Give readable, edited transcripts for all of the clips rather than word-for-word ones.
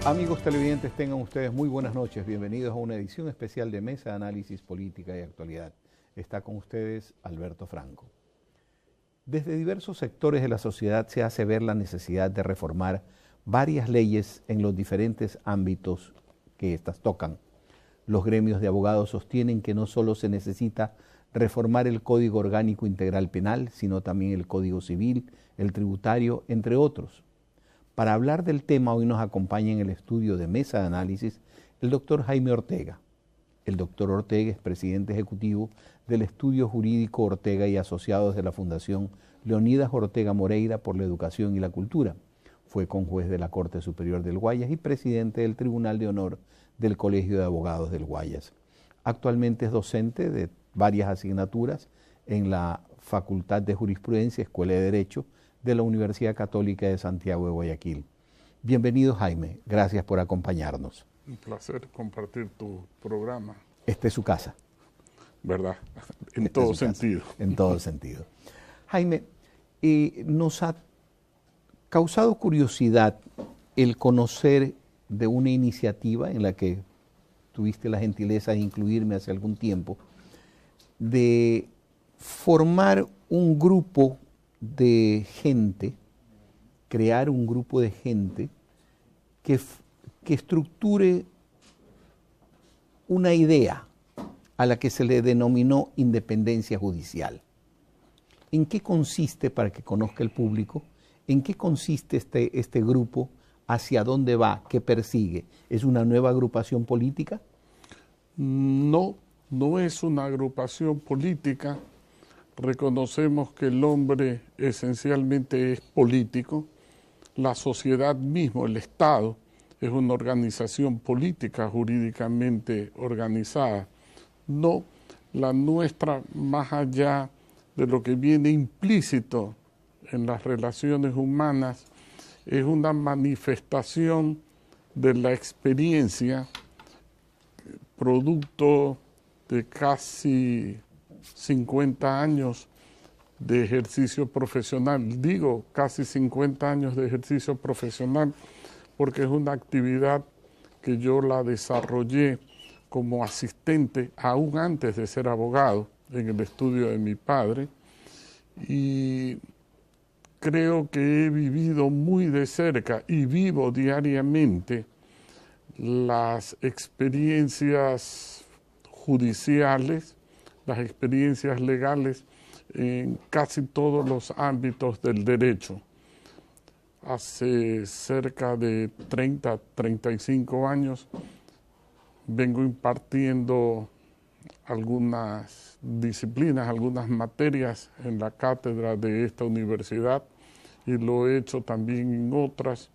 Amigos televidentes, tengan ustedes muy buenas noches. Bienvenidos a una edición especial de Mesa de Análisis Política y Actualidad. Está con ustedes Alberto Franco. Desde diversos sectores de la sociedad se hace ver la necesidad de reformar varias leyes en los diferentes ámbitos que éstas tocan. Los gremios de abogados sostienen que no solo se necesita reformar el Código Orgánico Integral Penal, sino también el Código Civil, el tributario, entre otros. Para hablar del tema, hoy nos acompaña en el estudio de Mesa de Análisis el doctor Jaime Ortega. El doctor Ortega es presidente ejecutivo del Estudio Jurídico Ortega y Asociados de la Fundación Leonidas Ortega Moreira por la Educación y la Cultura. Fue conjuez de la Corte Superior del Guayas y presidente del Tribunal de Honor del Colegio de Abogados del Guayas. Actualmente es docente de varias asignaturas en la Facultad de Jurisprudencia, Escuela de Derecho, de la Universidad Católica de Santiago de Guayaquil. Bienvenido, Jaime. Gracias por acompañarnos. Un placer compartir tu programa. Esta es su casa. ¿Verdad? En todo sentido. En todo sentido. Jaime, nos ha causado curiosidad el conocer de una iniciativa en la que tuviste la gentileza de incluirme hace algún tiempo, de formar un grupo de gente, crear un grupo de gente que estructure una idea a la que se le denominó independencia judicial. ¿En qué consiste, para que conozca el público, en qué consiste este grupo, hacia dónde va, qué persigue? ¿Es una nueva agrupación política? No, no es una agrupación política. Reconocemos que el hombre esencialmente es político, la sociedad mismo, el Estado, es una organización política jurídicamente organizada. No, la nuestra, más allá de lo que viene implícito en las relaciones humanas, es una manifestación de la experiencia, producto de casi 50 años de ejercicio profesional. Digo casi 50 años de ejercicio profesional porque es una actividad que yo la desarrollé como asistente aún antes de ser abogado en el estudio de mi padre, y creo que he vivido muy de cerca y vivo diariamente las experiencias judiciales, las experiencias legales en casi todos los ámbitos del derecho. Hace cerca de 30, 35 años vengo impartiendo algunas disciplinas, algunas materias en la cátedra de esta universidad y lo he hecho también en otras,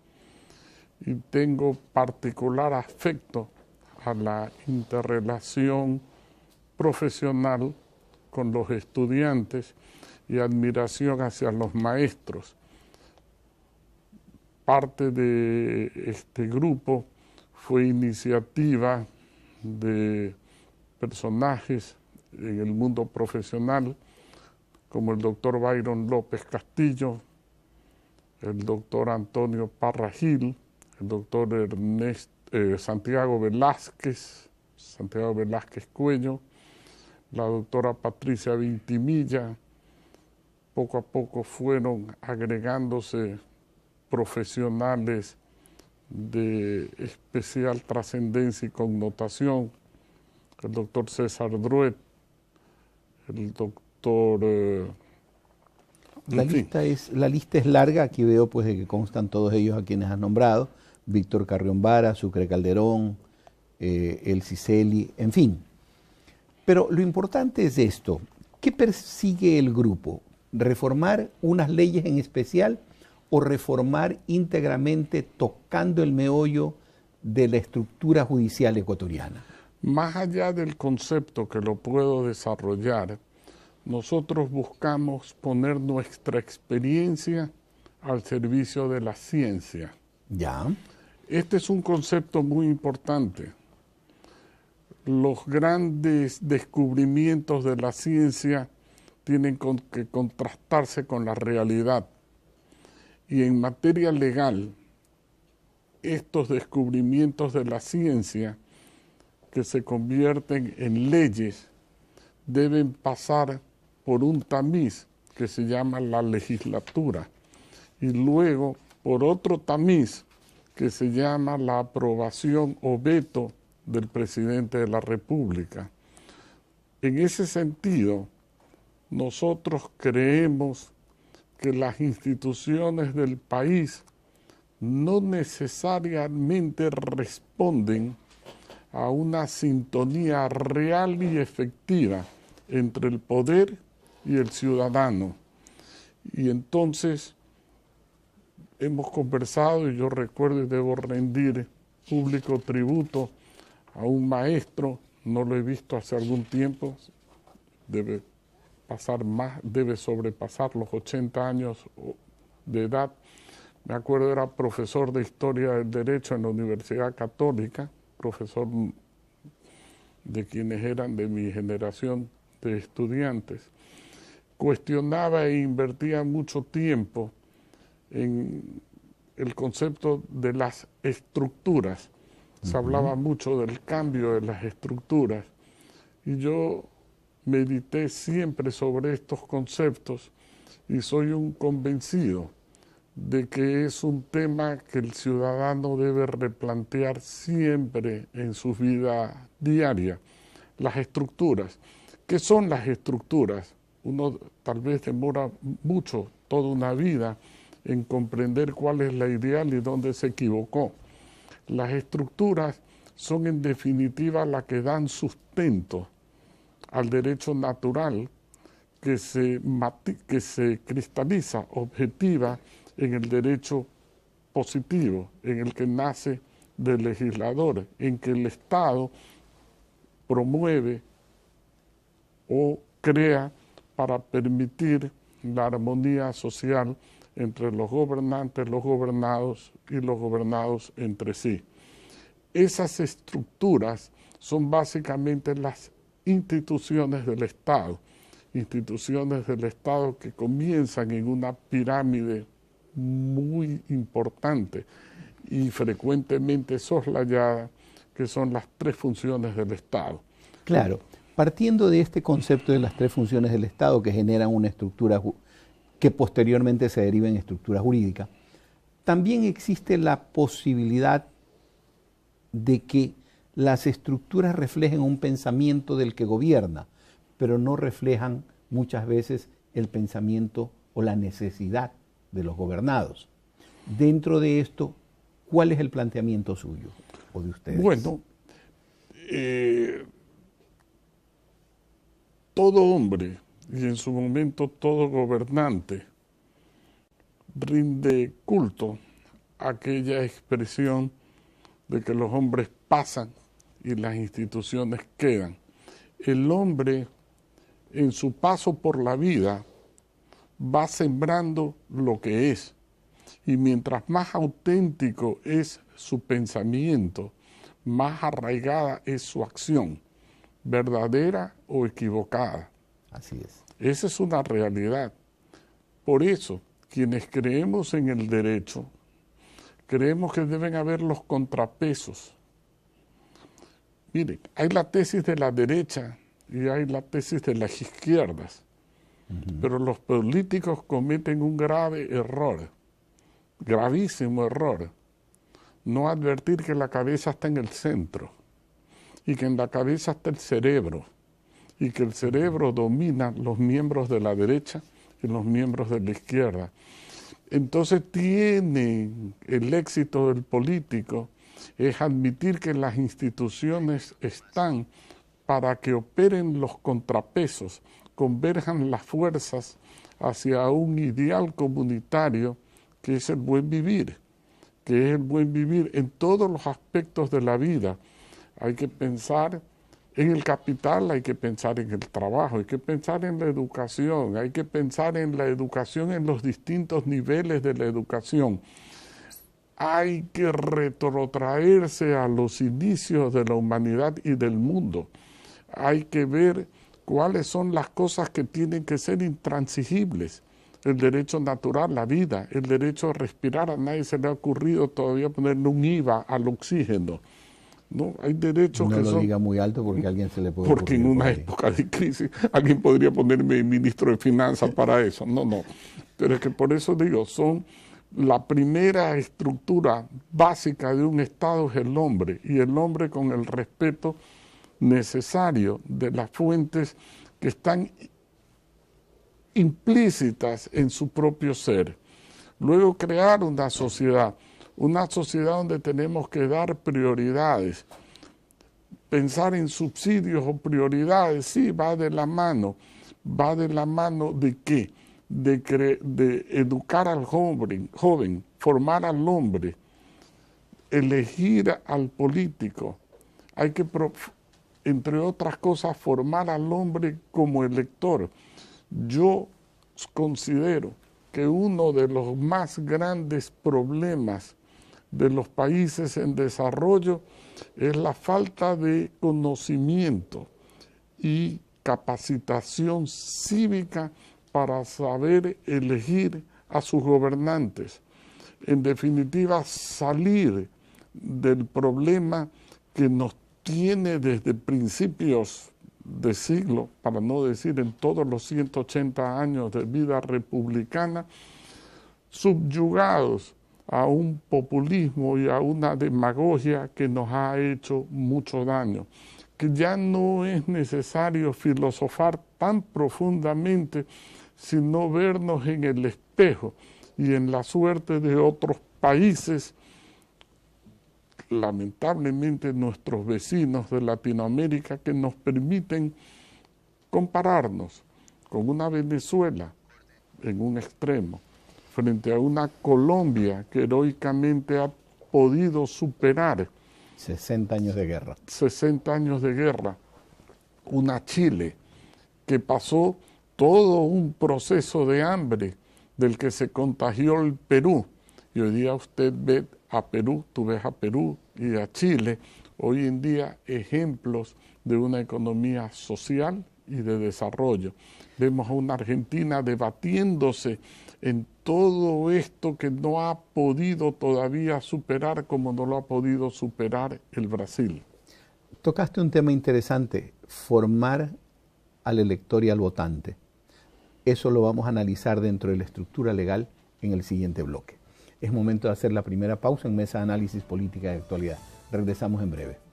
y tengo particular afecto a la interrelación profesional con los estudiantes y admiración hacia los maestros. Parte de este grupo fue iniciativa de personajes en el mundo profesional como el doctor Byron López Castillo, el doctor Antonio Parra Gil, el doctor Santiago Velázquez Cuello, la doctora Patricia Vintimilla. Poco a poco fueron agregándose profesionales de especial trascendencia y connotación, el doctor César Druet, el doctor... La lista es larga, aquí veo pues de que constan todos ellos a quienes has nombrado: Víctor Carrión Vara, Sucre Calderón, El Ciceli, en fin. Pero lo importante es esto: ¿qué persigue el grupo? ¿Reformar unas leyes en especial o reformar íntegramente, tocando el meollo de la estructura judicial ecuatoriana? Más allá del concepto que lo puedo desarrollar, nosotros buscamos poner nuestra experiencia al servicio de la ciencia. Ya. Este es un concepto muy importante. Los grandes descubrimientos de la ciencia tienen que contrastarse con la realidad. Y en materia legal, estos descubrimientos de la ciencia que se convierten en leyes deben pasar por un tamiz que se llama la legislatura y luego por otro tamiz que se llama la aprobación o veto del presidente de la República. En ese sentido, nosotros creemos que las instituciones del país no necesariamente responden a una sintonía real y efectiva entre el poder y el ciudadano. Y entonces hemos conversado, y yo recuerdo y debo rendir público tributo a un maestro, no lo he visto hace algún tiempo, debe sobrepasar los 80 años de edad. Me acuerdo, era profesor de Historia del Derecho en la Universidad Católica, profesor de quienes eran de mi generación de estudiantes. Cuestionaba e invertía mucho tiempo en el concepto de las estructuras. Se hablaba mucho del cambio de las estructuras y yo medité siempre sobre estos conceptos y soy un convencido de que es un tema que el ciudadano debe replantear siempre en su vida diaria. Las estructuras. ¿Qué son las estructuras? Uno tal vez demora mucho, toda una vida, en comprender cuál es la ideal y dónde se equivocó. Las estructuras son en definitiva las que dan sustento al derecho natural que se cristaliza, objetiva, en el derecho positivo, en el que nace del legislador, en que el Estado promueve o crea para permitir la armonía social entre los gobernantes, los gobernados y los gobernados entre sí. Esas estructuras son básicamente las instituciones del Estado que comienzan en una pirámide muy importante y frecuentemente soslayada, que son las tres funciones del Estado. Claro, partiendo de este concepto de las tres funciones del Estado que generan una estructura que posteriormente se deriva en estructura jurídica, también existe la posibilidad de que las estructuras reflejen un pensamiento del que gobierna, pero no reflejan muchas veces el pensamiento o la necesidad de los gobernados. Dentro de esto, ¿cuál es el planteamiento suyo o de ustedes? Bueno, todo hombre y en su momento todo gobernante rinde culto a aquella expresión de que los hombres pasan y las instituciones quedan. El hombre en su paso por la vida va sembrando lo que es, y mientras más auténtico es su pensamiento, más arraigada es su acción, verdadera o equivocada. Así es. Esa es una realidad. Por eso, quienes creemos en el derecho, creemos que deben haber los contrapesos. Miren, hay la tesis de la derecha y hay la tesis de las izquierdas, pero los políticos cometen un grave error, gravísimo error, no advertir que la cabeza está en el centro y que en la cabeza está el cerebro y que el cerebro domina los miembros de la derecha y los miembros de la izquierda. Entonces el éxito del político es admitir que las instituciones están para que operen los contrapesos, converjan las fuerzas hacia un ideal comunitario que es el buen vivir, en todos los aspectos de la vida. Hay que pensar en el capital, hay que pensar en el trabajo, hay que pensar en la educación, hay que pensar en la educación en los distintos niveles de la educación. Hay que retrotraerse a los inicios de la humanidad y del mundo. Hay que ver cuáles son las cosas que tienen que ser intransigibles. el derecho natural, la vida, el derecho a respirar. A nadie se le ha ocurrido todavía ponerle un IVA al oxígeno. No, hay derechos no que lo son... diga muy alto porque a alguien se le puede Porque en una época de crisis alguien podría ponerme ministro de Finanzas para eso. No, no. Pero es que por eso digo, son la primera estructura básica de un Estado es el hombre, y el hombre con el respeto necesario de las fuentes que están implícitas en su propio ser. Luego crear una sociedad donde tenemos que dar prioridades. Pensar en subsidios o prioridades, sí, va de la mano. ¿Va de la mano de qué? De educar al joven, formar al hombre, elegir al político. Hay que, entre otras cosas, formar al hombre como elector. Yo considero que uno de los más grandes problemas de los países en desarrollo es la falta de conocimiento y capacitación cívica para saber elegir a sus gobernantes. En definitiva, salir del problema que nos tiene desde principios de siglo, para no decir en todos los 180 años de vida republicana, subyugados a un populismo y a una demagogia que nos ha hecho mucho daño, que ya no es necesario filosofar tan profundamente, sino vernos en el espejo y en la suerte de otros países, lamentablemente nuestros vecinos de Latinoamérica, que nos permiten compararnos con una Venezuela en un extremo, frente a una Colombia que heroicamente ha podido superar 60 años de guerra. 60 años de guerra. Una Chile que pasó todo un proceso de hambre del que se contagió el Perú. Y hoy día usted ve a Perú, tú ves a Perú y a Chile, hoy en día ejemplos de una economía social y de desarrollo. Vemos a una Argentina debatiéndose en todo esto que no ha podido todavía superar como no lo ha podido superar el Brasil. Tocaste un tema interesante, formar al elector y al votante. Eso lo vamos a analizar dentro de la estructura legal en el siguiente bloque. Es momento de hacer la primera pausa en Mesa de Análisis Política de Actualidad. Regresamos en breve.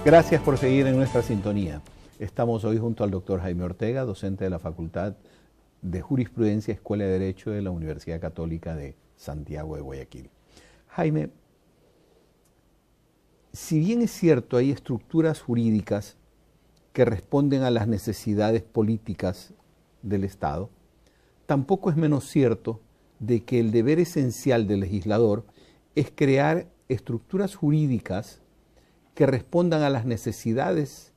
Gracias por seguir en nuestra sintonía. Estamos hoy junto al doctor Jaime Ortega, docente de la Facultad de Jurisprudencia, Escuela de Derecho de la Universidad Católica de Santiago de Guayaquil. Jaime, si bien es cierto, hay estructuras jurídicas que responden a las necesidades políticas del Estado, tampoco es menos cierto de que el deber esencial del legislador es crear estructuras jurídicas que respondan a las necesidades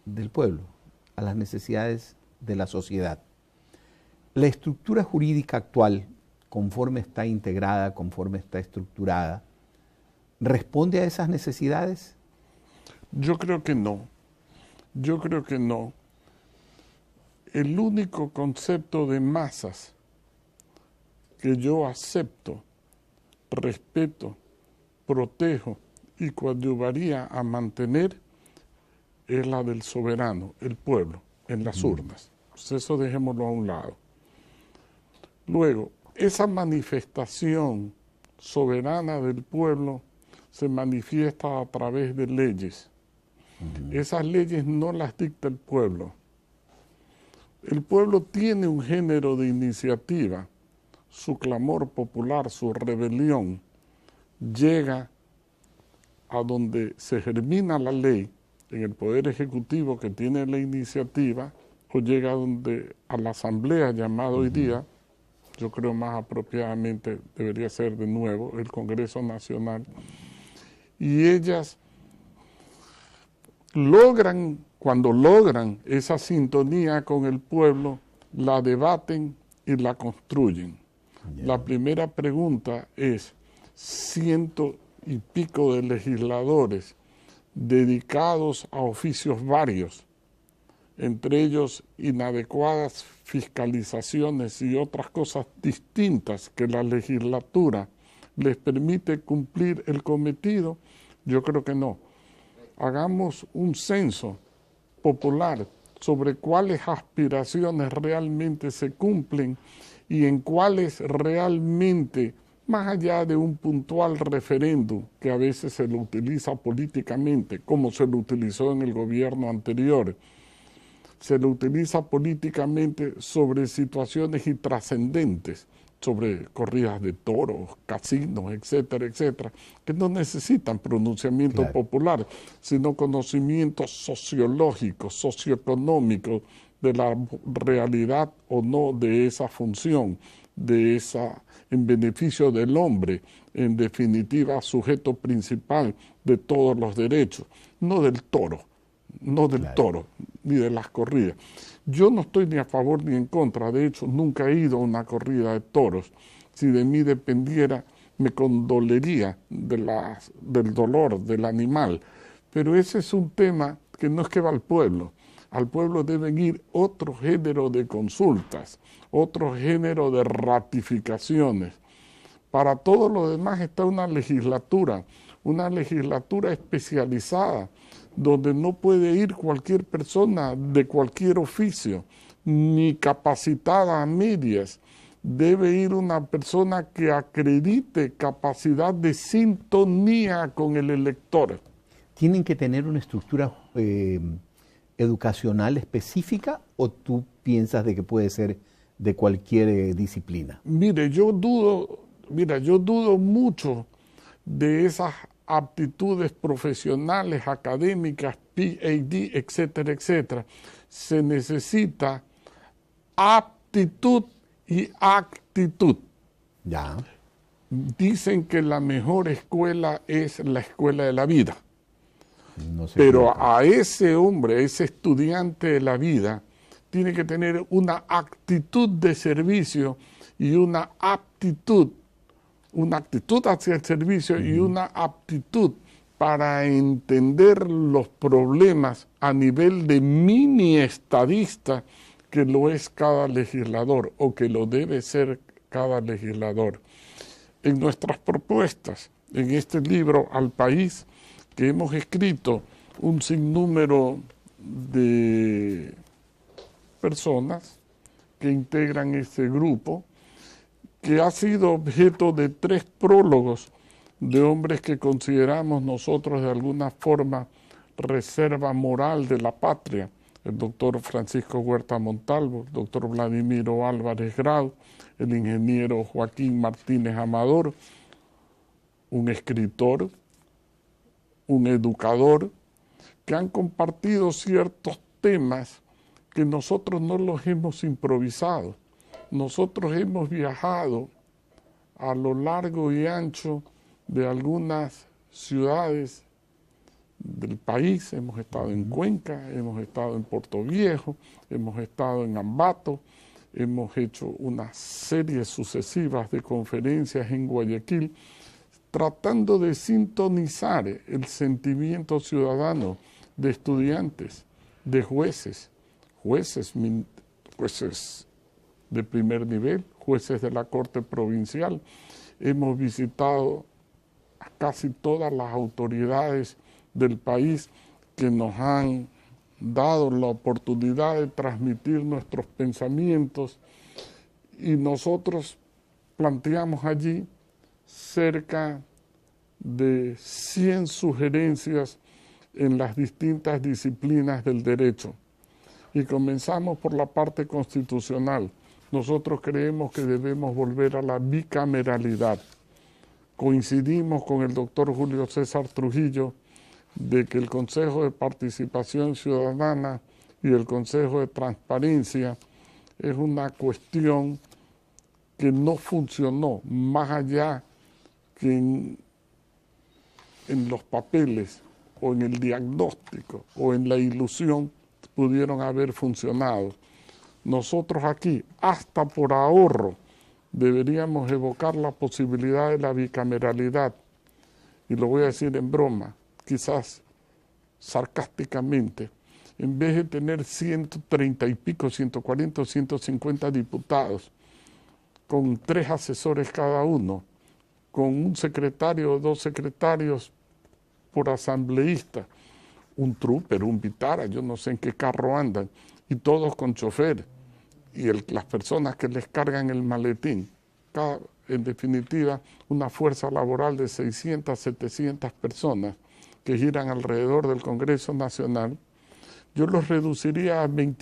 del pueblo, a las necesidades de la sociedad. La estructura jurídica actual, conforme está integrada, conforme está estructurada, ¿responde a esas necesidades? Yo creo que no. Yo creo que no. El único concepto de masas que yo acepto, respeto, protejo y coadyuvaría a mantener es la del soberano, el pueblo, en las urnas. Pues eso dejémoslo a un lado. Luego, esa manifestación soberana del pueblo se manifiesta a través de leyes. Esas leyes no las dicta el pueblo. El pueblo tiene un género de iniciativa, su clamor popular, su rebelión, llega a donde se germina la ley, en el Poder Ejecutivo que tiene la iniciativa, o llega a la Asamblea llamada hoy día, yo creo más apropiadamente debería ser de nuevo el Congreso Nacional, y ellas cuando logran esa sintonía con el pueblo, la debaten y la construyen. La primera pregunta es, 100 y pico de legisladores dedicados a oficios varios, entre ellos inadecuadas fiscalizaciones y otras cosas distintas que la legislatura les permite cumplir el cometido, yo creo que no. Hagamos un censo popular sobre cuáles aspiraciones realmente se cumplen y en cuáles realmente, más allá de un puntual referéndum que a veces se lo utiliza políticamente, como se lo utilizó en el gobierno anterior, se lo utiliza políticamente sobre situaciones intrascendentes, sobre corridas de toros, casinos, etcétera, etcétera, que no necesitan pronunciamiento popular, sino conocimientos sociológicos, socioeconómicos de la realidad o no de esa función, en beneficio del hombre, en definitiva sujeto principal de todos los derechos, no del toro, ni de las corridas. Yo no estoy ni a favor ni en contra, de hecho nunca he ido a una corrida de toros. Si de mí dependiera, me condolería del dolor del animal. Pero ese es un tema que no es que va al pueblo deben ir otro género de consultas, otro género de ratificaciones. Para todo lo demás está una legislatura especializada, donde no puede ir cualquier persona de cualquier oficio, ni capacitada a medias. Debe ir una persona que acredite capacidad de sintonía con el elector. ¿Tienen que tener una estructura educacional específica o tú piensas de que puede ser de cualquier disciplina? Mire, yo dudo mucho de esas aptitudes profesionales, académicas, PhD, etcétera, etcétera. Se necesita aptitud y actitud. Ya. Dicen que la mejor escuela es la escuela de la vida. No sé, pero a ese hombre, ese estudiante de la vida, tiene que tener una actitud de servicio y una aptitud hacia el servicio y una aptitud para entender los problemas a nivel de mini estadista, que lo es cada legislador o que lo debe ser cada legislador. En nuestras propuestas, en este libro Al País, que hemos escrito un sinnúmero de personas que integran este grupo, que ha sido objeto de 3 prólogos de hombres que consideramos nosotros de alguna forma reserva moral de la patria, el doctor Francisco Huerta Montalvo, el doctor Vladimiro Álvarez Grau, el ingeniero Joaquín Martínez Amador, un escritor, un educador, que han compartido ciertos temas que nosotros no los hemos improvisado. Nosotros hemos viajado a lo largo y ancho de algunas ciudades del país. Hemos estado en Cuenca, hemos estado en Puerto Viejo, hemos estado en Ambato, hemos hecho una serie sucesivas de conferencias en Guayaquil, tratando de sintonizar el sentimiento ciudadano de estudiantes, de jueces de primer nivel, jueces de la Corte Provincial. Hemos visitado a casi todas las autoridades del país que nos han dado la oportunidad de transmitir nuestros pensamientos, y nosotros planteamos allí cerca de 100 sugerencias en las distintas disciplinas del derecho. Y comenzamos por la parte constitucional. Nosotros creemos que debemos volver a la bicameralidad, coincidimos con el doctor Julio César Trujillo de que el Consejo de Participación Ciudadana y el Consejo de Transparencia es una cuestión que no funcionó más allá que en los papeles o en el diagnóstico o en la ilusión pudieron haber funcionado. Nosotros aquí, hasta por ahorro, deberíamos evocar la posibilidad de la bicameralidad, y lo voy a decir en broma, quizás sarcásticamente. En vez de tener 130 y pico, 140 o 150 diputados, con 3 asesores cada uno, con un secretario o 2 secretarios por asambleísta, un trooper, un vitara, yo no sé en qué carro andan, y todos con chofer, y las personas que les cargan el maletín. En definitiva, una fuerza laboral de 600, 700 personas que giran alrededor del Congreso Nacional, yo los reduciría a 3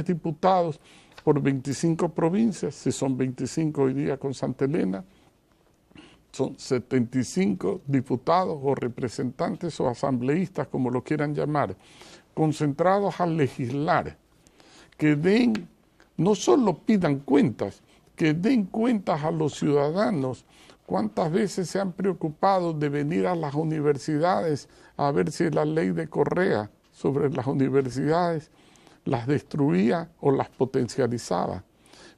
diputados por 25 provincias, si son 25 hoy día con Santa Elena, son 75 diputados o representantes o asambleístas, como lo quieran llamar, concentrados a legislar, que den, no solo pidan cuentas, que den cuentas a los ciudadanos. ¿Cuántas veces se han preocupado de venir a las universidades a ver si la ley de Correa sobre las universidades las destruía o las potencializaba?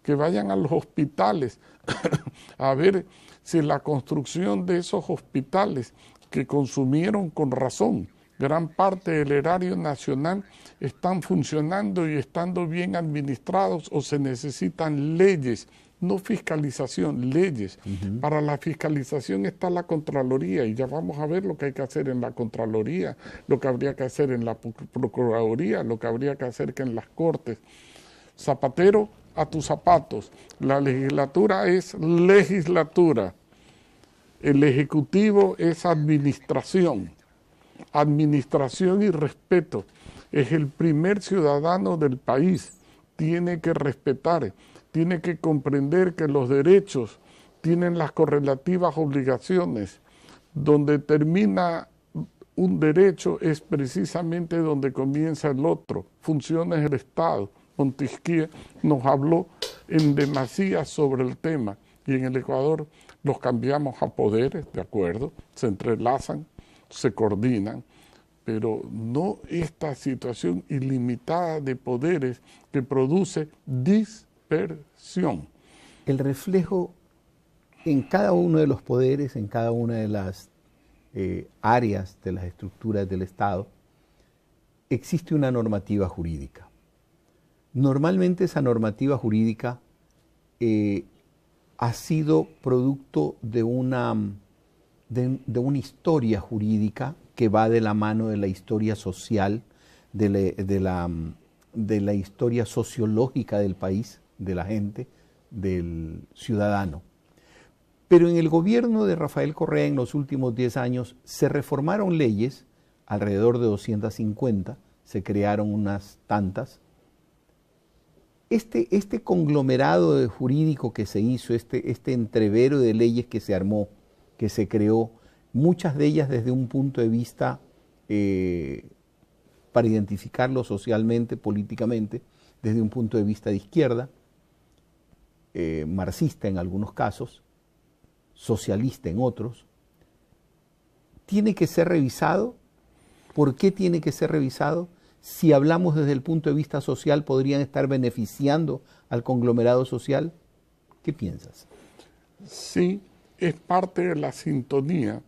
Que vayan a los hospitales a ver si la construcción de esos hospitales que consumieron con razón gran parte del erario nacional están funcionando y estando bien administrados, o se necesitan leyes, no fiscalización, leyes. Para la fiscalización está la Contraloría, y ya vamos a ver lo que hay que hacer en la Contraloría, lo que habría que hacer en la Procuraduría, lo que habría que hacer en las Cortes. Zapatero a tus zapatos. La legislatura es legislatura. El Ejecutivo es administración. Administración y respeto. Es el primer ciudadano del país. Tiene que respetar, tiene que comprender que los derechos tienen las correlativas obligaciones. Donde termina un derecho es precisamente donde comienza el otro. Funciones del Estado. Montesquieu nos habló en demasía sobre el tema, y en el Ecuador los cambiamos a poderes, de acuerdo, se entrelazan, se coordinan, pero no esta situación ilimitada de poderes que produce dispersión. El reflejo en cada uno de los poderes, en cada una de las áreas de las estructuras del Estado, existe una normativa jurídica. Normalmente esa normativa jurídica ha sido producto de una historia jurídica que va de la mano de la historia social, de la historia sociológica del país, de la gente, del ciudadano. Pero en el gobierno de Rafael Correa en los últimos 10 años se reformaron leyes, alrededor de 250, se crearon unas tantas. Este conglomerado jurídico que se hizo, este entrevero de leyes que se armó, que se creó, muchas de ellas desde un punto de vista para identificarlo socialmente, políticamente, desde un punto de vista de izquierda, marxista en algunos casos, socialista en otros, tiene que ser revisado. ¿Por qué tiene que ser revisado? Si hablamos desde el punto de vista social, ¿podrían estar beneficiando al conglomerado social? ¿Qué piensas? Sí, es parte de la sintonía.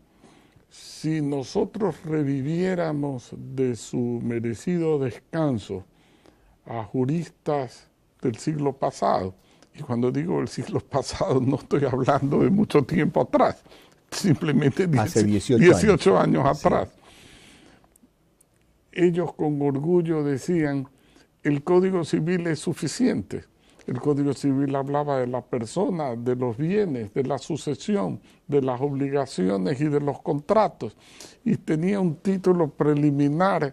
Si nosotros reviviéramos de su merecido descanso a juristas del siglo pasado, y cuando digo el siglo pasado no estoy hablando de mucho tiempo atrás, simplemente hace 18 años atrás. Sí. Ellos con orgullo decían, el Código Civil es suficiente. El Código Civil hablaba de la persona, de los bienes, de la sucesión, de las obligaciones y de los contratos. Y tenía un título preliminar,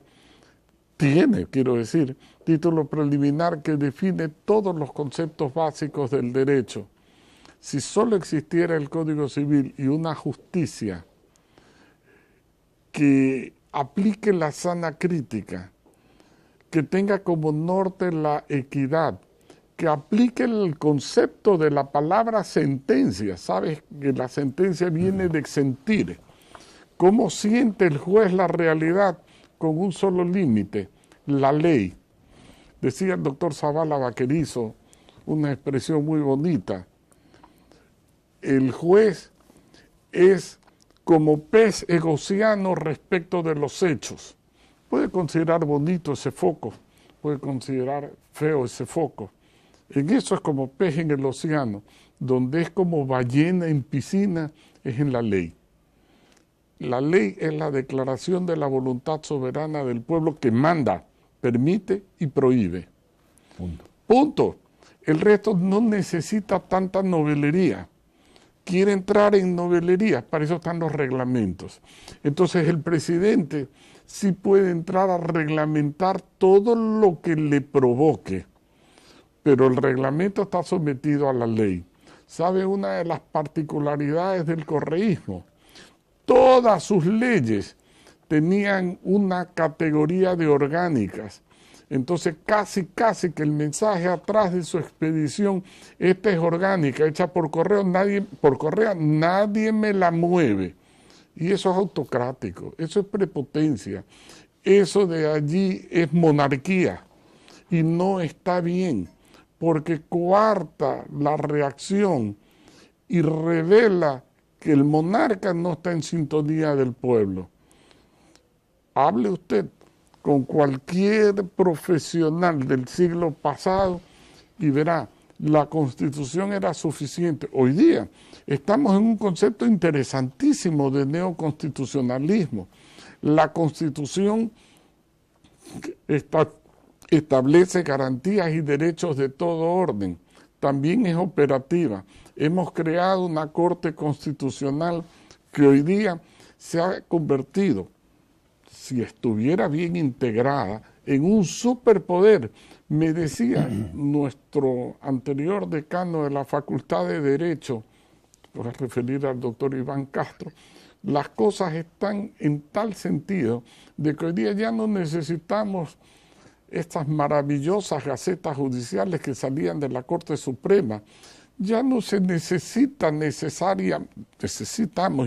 título preliminar que define todos los conceptos básicos del derecho. si solo existiera el Código Civil y una justicia que aplique la sana crítica, que tenga como norte la equidad, que aplique el concepto de la palabra sentencia. Sabes que la sentencia viene de sentir. ¿Cómo siente el juez la realidad con un solo límite? La ley. Decía el doctor Zavala Vaquerizo una expresión muy bonita. El juez es como pez en océano respecto de los hechos. Puede considerar bonito ese foco, puede considerar feo ese foco. En eso es como pez en el océano, donde es como ballena en piscina, es en la ley. La ley es la declaración de la voluntad soberana del pueblo que manda, permite y prohíbe. Punto. El resto no necesita tanta novelería. Quiere entrar en novelería, para eso están los reglamentos. Entonces el presidente sí puede entrar a reglamentar todo lo que le provoque, pero el reglamento está sometido a la ley. ¿Sabe una de las particularidades del correísmo? Todas sus leyes tenían una categoría de orgánicas. Entonces casi que el mensaje atrás de su expedición, esta es orgánica, hecha por correo, nadie me la mueve. Y eso es autocrático, eso es prepotencia, eso de allí es monarquía y no está bien, porque coarta la reacción y revela que el monarca no está en sintonía del pueblo. Hable usted con cualquier profesional del siglo pasado y verá, la Constitución era suficiente. Hoy día estamos en un concepto interesantísimo de neoconstitucionalismo. La Constitución establece garantías y derechos de todo orden. También es operativa. Hemos creado una Corte Constitucional que hoy día se ha convertido, si estuviera bien integrada, en un superpoder. Me decía nuestro anterior decano de la Facultad de Derecho, por referir al doctor Iván Castro, las cosas están en tal sentido de que hoy día ya no necesitamos estas maravillosas gacetas judiciales que salían de la Corte Suprema. Ya no se necesitamos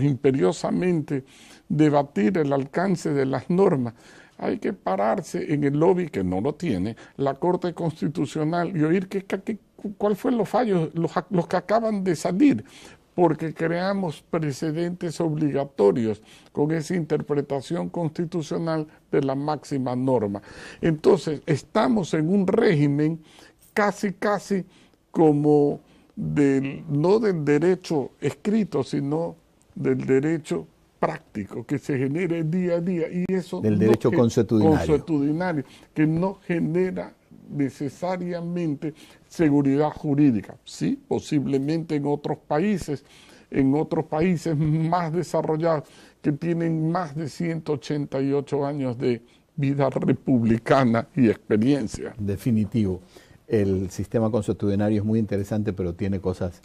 imperiosamente debatir el alcance de las normas. Hay que pararse en el lobby, que no lo tiene, la Corte Constitucional y oír cuáles fueron los fallos, los que acaban de salir, porque creamos precedentes obligatorios con esa interpretación constitucional de la máxima norma. Entonces, estamos en un régimen casi como no del derecho escrito, sino del derecho práctico que se genera día a día, y eso del derecho consuetudinario, que no genera necesariamente seguridad jurídica. Sí, posiblemente en otros países más desarrollados que tienen más de 188 años de vida republicana y experiencia. Definitivo. El sistema consuetudinario es muy interesante, pero tiene cosas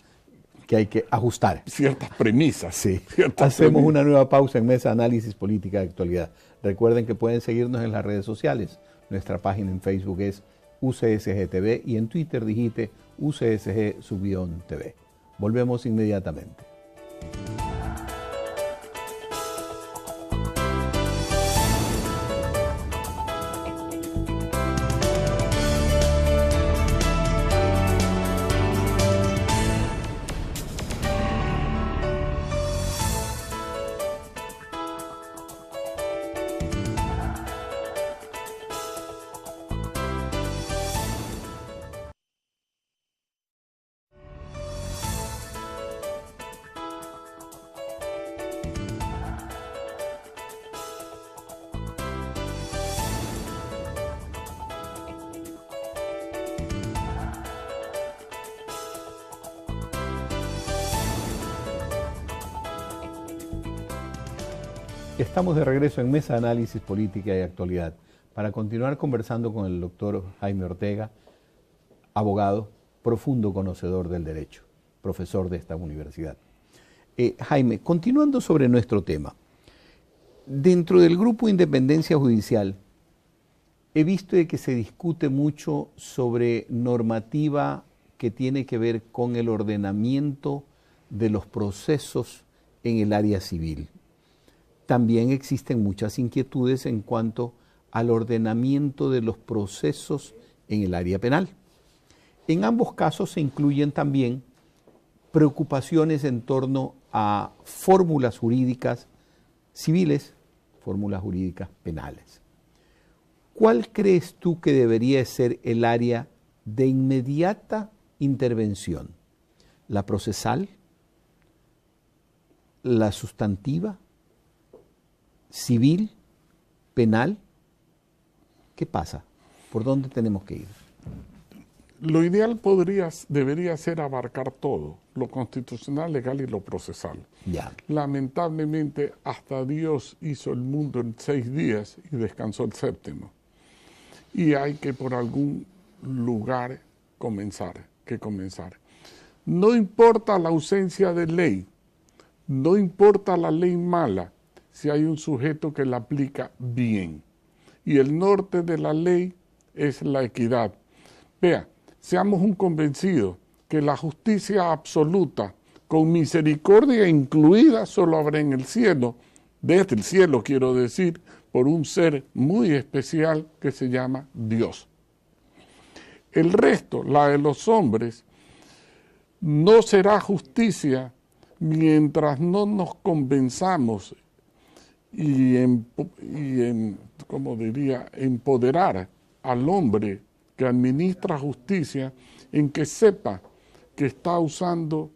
que hay que ajustar. Ciertas premisas. Sí. Hacemos una nueva pausa en Mesa Análisis Política de Actualidad. Recuerden que pueden seguirnos en las redes sociales. Nuestra página en Facebook es UCSG TV y en Twitter digite UCSG_TV. Volvemos inmediatamente. Estamos de regreso en Mesa Análisis Política y Actualidad para continuar conversando con el doctor Jaime Ortega, abogado, profundo conocedor del derecho. profesor de esta universidad. Jaime, continuando sobre nuestro tema, dentro del grupo Independencia Judicial, he visto de que se discute mucho sobre normativa que tiene que ver con el ordenamiento de los procesos en el área civil. También existen muchas inquietudes en cuanto al ordenamiento de los procesos en el área penal. En ambos casos se incluyen también preocupaciones en torno a fórmulas jurídicas civiles, fórmulas jurídicas penales. ¿Cuál crees tú que debería ser el área de inmediata intervención? ¿La procesal? ¿La sustantiva? ¿Civil? ¿Penal? ¿Qué pasa? ¿Por dónde tenemos que ir? Lo ideal debería ser abarcar todo, lo constitucional, legal y lo procesal. Ya. Lamentablemente, hasta Dios hizo el mundo en 6 días y descansó el 7º. Y hay que por algún lugar comenzar. No importa la ausencia de ley, no importa la ley mala, si hay un sujeto que la aplica bien. Y el norte de la ley es la equidad. Vea, seamos un convencido que la justicia absoluta, con misericordia incluida, solo habrá en el cielo, desde el cielo quiero decir, por un ser muy especial que se llama Dios. El resto, la de los hombres, no será justicia mientras no nos convenzamos como diría, empoderar al hombre que administra justicia en que sepa que está usando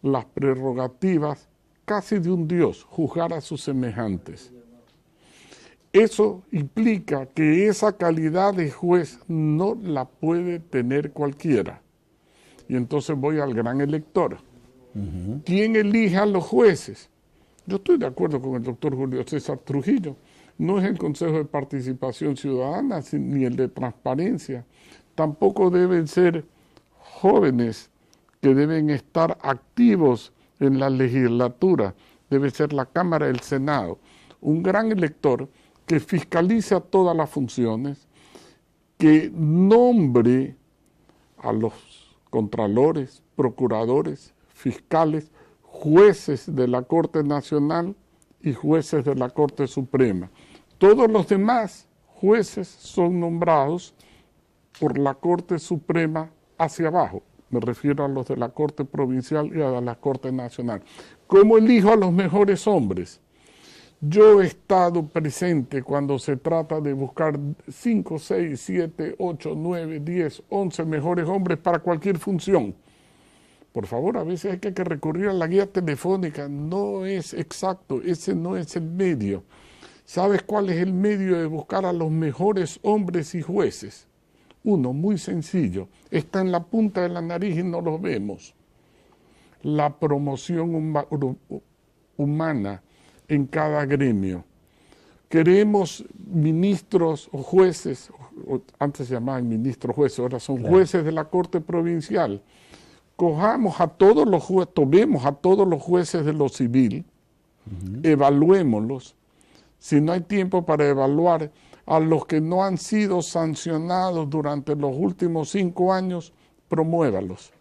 las prerrogativas casi de un Dios, juzgar a sus semejantes. Eso implica que esa calidad de juez no la puede tener cualquiera. Y entonces voy al gran elector. ¿Quién elige a los jueces? Yo estoy de acuerdo con el doctor Julio César Trujillo. No es el Consejo de Participación Ciudadana ni el de Transparencia. Tampoco deben ser jóvenes que deben estar activos en la legislatura. Debe ser la Cámara del Senado. Un gran elector que fiscalice todas las funciones, que nombre a los contralores, procuradores, fiscales, jueces de la Corte Nacional y jueces de la Corte Suprema. Todos los demás jueces son nombrados por la Corte Suprema hacia abajo. Me refiero a los de la Corte Provincial y a la Corte Nacional. ¿Cómo elijo a los mejores hombres? Yo he estado presente cuando se trata de buscar 5, 6, 7, 8, 9, 10, 11 mejores hombres para cualquier función. Por favor, a veces hay que recurrir a la guía telefónica. No es exacto, ese no es el medio. ¿Sabes cuál es el medio de buscar a los mejores hombres y jueces? Uno, muy sencillo, está en la punta de la nariz y no lo vemos. La promoción humana en cada gremio. Queremos ministros o jueces, antes se llamaban ministros jueces, ahora son jueces de la Corte Provincial. Cojamos a todos los jueces, tomemos a todos los jueces de lo civil, evaluémoslos. Si no hay tiempo para evaluar a los que no han sido sancionados durante los últimos 5 años, promuévalos.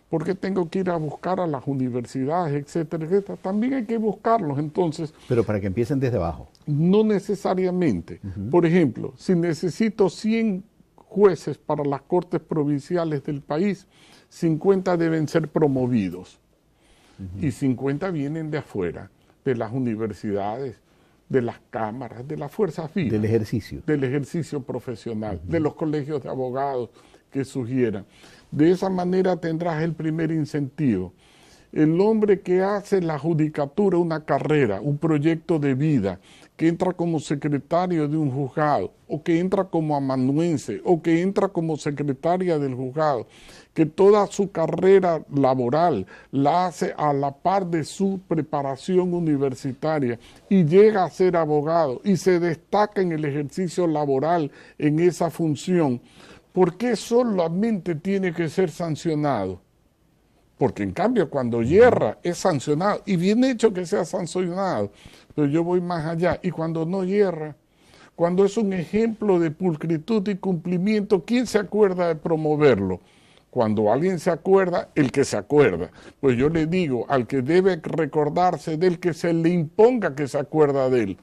¿Por qué tengo que ir a buscar a las universidades, etcétera, etcétera? También hay que buscarlos, entonces. Pero para que empiecen desde abajo. No necesariamente. Por ejemplo, si necesito 100 jueces para las cortes provinciales del país, 50 deben ser promovidos. Y 50 vienen de afuera, de las universidades, de las cámaras, de las fuerzas vivas. Del ejercicio. Del ejercicio profesional, de los colegios de abogados que sugieran. De esa manera tendrás el primer incentivo. El hombre que hace la judicatura una carrera, un proyecto de vida, que entra como secretario de un juzgado, o que entra como amanuense, o que entra como secretaria del juzgado, que toda su carrera laboral la hace a la par de su preparación universitaria y llega a ser abogado y se destaca en el ejercicio laboral en esa función, ¿por qué solamente tiene que ser sancionado? Porque en cambio cuando hierra es sancionado, y bien hecho que sea sancionado, pero yo voy más allá, y cuando no hierra, cuando es un ejemplo de pulcritud y cumplimiento, ¿quién se acuerda de promoverlo? Cuando alguien se acuerda, el que se acuerda. Pues yo le digo al que debe recordarse del que se le imponga que se acuerda de él.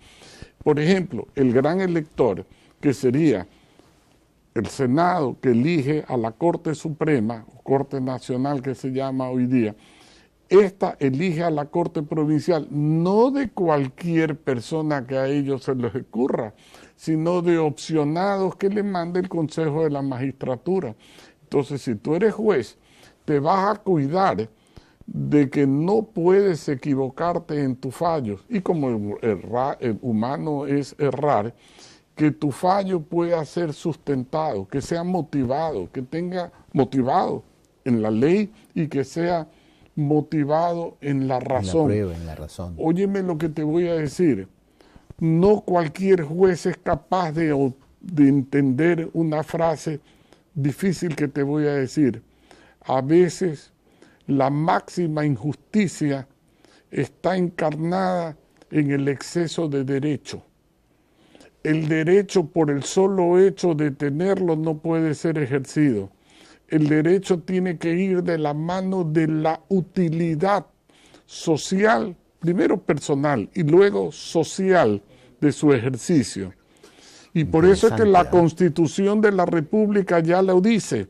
Por ejemplo, el gran elector, que sería el Senado que elige a la Corte Suprema, Corte Nacional que se llama hoy día, esta elige a la Corte Provincial, no de cualquier persona que a ellos se les ocurra, sino de opcionados que le mande el Consejo de la Magistratura. Entonces, si tú eres juez, te vas a cuidar de que no puedes equivocarte en tus fallos. Y como el humano es errar, que tu fallo pueda ser sustentado, que sea motivado, que tenga motivado en la ley y que sea motivado en la razón. En la prueba, en la razón. Óyeme lo que te voy a decir. No cualquier juez es capaz de entender una frase difícil que te voy a decir. A veces la máxima injusticia está encarnada en el exceso de derecho. El derecho, por el solo hecho de tenerlo, no puede ser ejercido. El derecho tiene que ir de la mano de la utilidad social, primero personal y luego social de su ejercicio. Y por eso es que la Constitución de la República ya lo dice,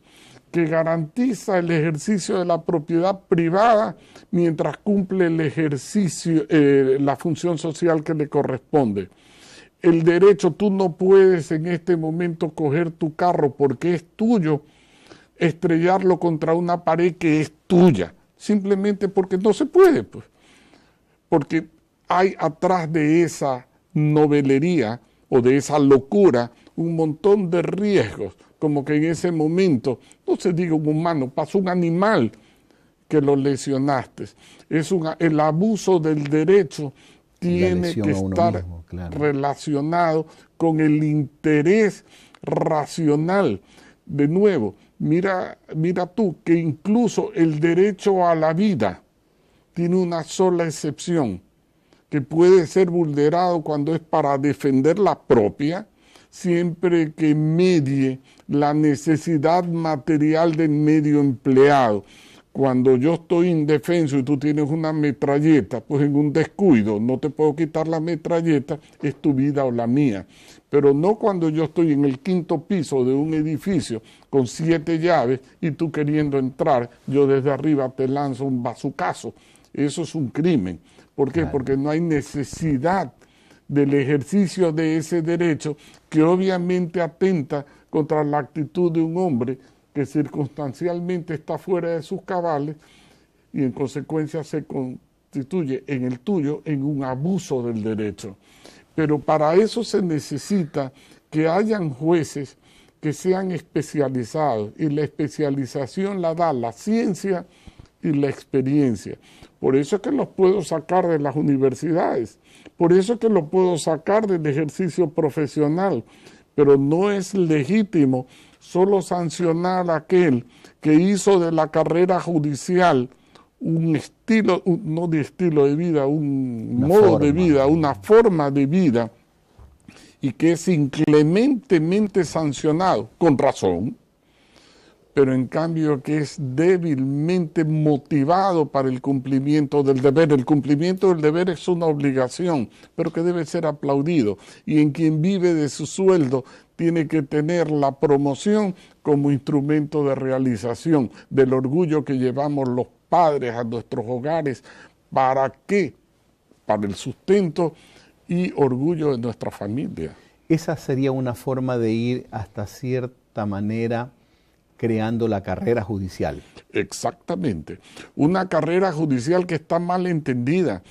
que garantiza el ejercicio de la propiedad privada mientras cumple el ejercicio, la función social que le corresponde. El derecho, tú no puedes en este momento coger tu carro porque es tuyo, estrellarlo contra una pared que es tuya, simplemente porque no se puede, pues. Porque hay atrás de esa novelería o de esa locura un montón de riesgos, como que en ese momento, no se diga un humano, pasó un animal que lo lesionaste. El abuso del derecho tiene que estar relacionado con el interés racional. De nuevo, mira tú que incluso el derecho a la vida tiene una sola excepción, que puede ser vulnerado cuando es para defender la propia, siempre que medie la necesidad material del medio empleado. Cuando yo estoy indefenso y tú tienes una metralleta, pues en un descuido no te puedo quitar la metralleta, es tu vida o la mía. Pero no cuando yo estoy en el 5º piso de un edificio con 7 llaves y tú queriendo entrar, yo desde arriba te lanzo un bazucazo. Eso es un crimen. ¿Por qué? Claro. Porque no hay necesidad del ejercicio de ese derecho que obviamente atenta contra la actitud de un hombre que circunstancialmente está fuera de sus cabales y en consecuencia se constituye en el tuyo en un abuso del derecho. Pero para eso se necesita que hayan jueces que sean especializados y la especialización la da la ciencia y la experiencia. Por eso es que los puedo sacar de las universidades, por eso es que los puedo sacar del ejercicio profesional, pero no es legítimo solo sancionar a aquel que hizo de la carrera judicial un estilo, no de estilo de vida, un modo de vida, una forma de vida, y que es inclementemente sancionado, con razón, pero en cambio que es débilmente motivado para el cumplimiento del deber. El cumplimiento del deber es una obligación, pero que debe ser aplaudido, y en quien vive de su sueldo tiene que tener la promoción como instrumento de realización del orgullo que llevamos los padres a nuestros hogares. ¿Para qué? Para el sustento y orgullo de nuestra familia. Esa sería una forma de ir hasta cierta manera creando la carrera judicial. Exactamente. Una carrera judicial que está mal entendida,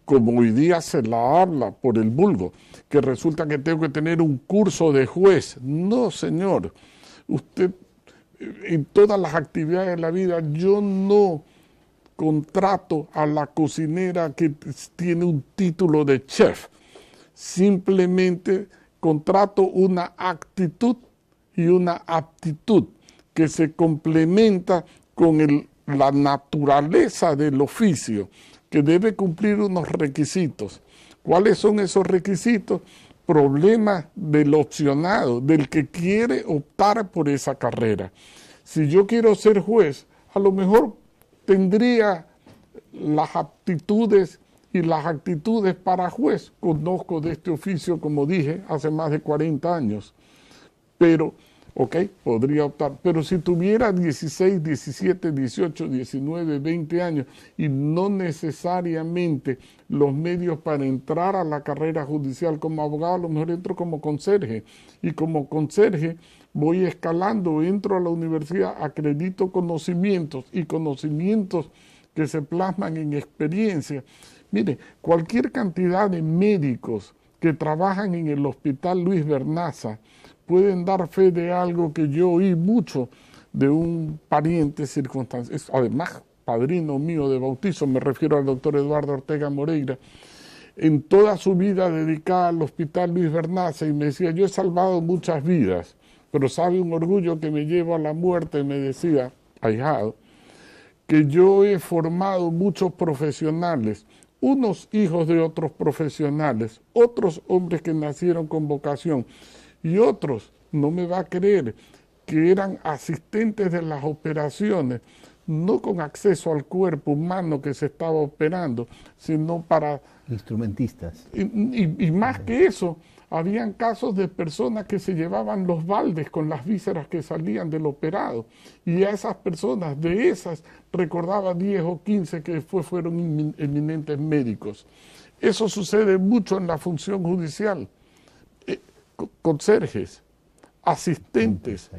como hoy día se la habla por el vulgo, que resulta que tengo que tener un curso de juez. No, señor. Usted, en todas las actividades de la vida, yo no contrato a la cocinera que tiene un título de chef. Simplemente contrato una actitud y una aptitud que se complementa con el la naturaleza del oficio, que debe cumplir unos requisitos. ¿Cuáles son esos requisitos? Problemas del opcionado, del que quiere optar por esa carrera. Si yo quiero ser juez, a lo mejor tendría las aptitudes y las actitudes para juez. Conozco de este oficio, como dije, hace más de 40 años. Pero, podría optar. Pero si tuviera 16, 17, 18, 19, 20 años y no necesariamente los medios para entrar a la carrera judicial como abogado, a lo mejor entro como conserje. Y como conserje voy escalando, entro a la universidad, acredito conocimientos y conocimientos que se plasman en experiencia. Mire, cualquier cantidad de médicos que trabajan en el Hospital Luis Vernaza pueden dar fe de algo que yo oí mucho de un pariente circunstancial, además padrino mío de bautizo, me refiero al doctor Eduardo Ortega Moreira, en toda su vida dedicada al Hospital Luis Vernaza, y me decía, yo he salvado muchas vidas, pero sabe un orgullo que me llevo a la muerte, me decía, ahijado, que yo he formado muchos profesionales, unos hijos de otros profesionales, otros hombres que nacieron con vocación, y otros, no me va a creer, que eran asistentes de las operaciones, no con acceso al cuerpo humano que se estaba operando, sino para... Instrumentistas. Y más que eso, habían casos de personas que se llevaban los baldes con las vísceras que salían del operado. Y a esas personas, de esas, recordaba 10 o 15 que después fueron eminentes médicos. Eso sucede mucho en la función judicial. Conserjes, asistentes,